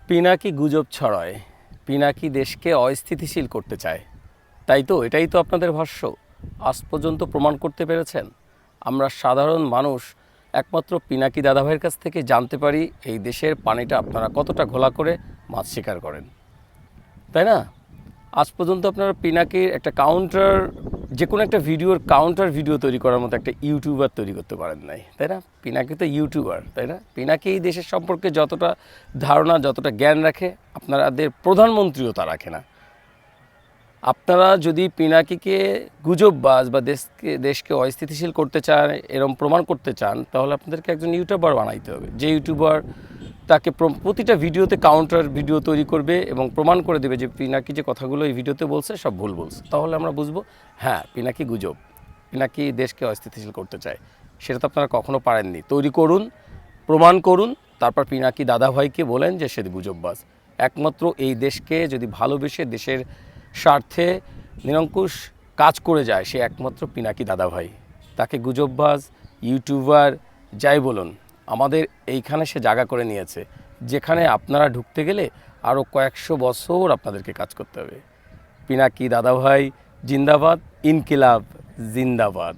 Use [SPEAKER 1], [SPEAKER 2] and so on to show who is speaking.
[SPEAKER 1] পিনাকি গুজব ছড়ায়, পিনাকি দেশকে অস্থিতিশীল করতে চায়, তাই তো? এটাই তো আপনাদের ভাষ্য। আজ পর্যন্ত প্রমাণ করতে পেরেছেন? আমরা সাধারণ মানুষ একমাত্র পিনাকি দাদাভাইয়ের কাছ থেকে জানতে পারি এই দেশের পানিটা আপনারা কতটা ঘোলা করে মাছ শিকার করেন, তাই না? আজ পর্যন্ত আপনারা পিনাকির একটা কাউন্টার, যে কোনো একটা ভিডিওর কাউন্টার ভিডিও তৈরি করার মতো একটা ইউটিউবার তৈরি করতে পারেন নাই, তাই না? পিনাকি তো ইউটিউবার, তাই না? পিনাকি এই দেশের সম্পর্কে যতটা ধারণা, যতটা জ্ঞান রাখে, আপনাদের প্রধানমন্ত্রীও তা রাখে না। আপনারা যদি পিনাকিকে গুজববাজ বা দেশকে অস্থিতিশীল করতে চান, এরম প্রমাণ করতে চান, তাহলে আপনাদেরকে একজন ইউটিউবার বানাইতে হবে, যে ইউটিউবার তাকে প্রতিটা ভিডিওতে কাউন্টার ভিডিও তৈরি করবে এবং প্রমাণ করে দেবে যে পিনাকি যে কথাগুলো এই ভিডিওতে বলছে সব ভুল বলছে। তাহলে আমরা বুঝবো হ্যাঁ, পিনাকি গুজব, পিনাকি দেশকে অস্থিতিশীল করতে চায়। সেটা তো আপনারা কখনো পারেননি। তৈরি করুন, প্রমাণ করুন, তারপর পিনাকি দাদাভাইকে বলেন যে সে গুজববাজ। একমাত্র এই দেশকে যদি ভালোবেসে দেশের স্বার্থে নিরঙ্কুশ কাজ করে যায়, সে একমাত্র পিনাকি দাদাভাই। তাকে গুজববাজ, ইউটিউবার যাই বলুন, আমাদের এইখানে সে জায়গা করে নিয়েছে, যেখানে আপনারা ঢুকতে গেলে আরও কয়েকশো বছর আপনাদেরকে কাজ করতে হবে। পিনাকি দাদাভাই জিন্দাবাদ, ইনকিলাব জিন্দাবাদ।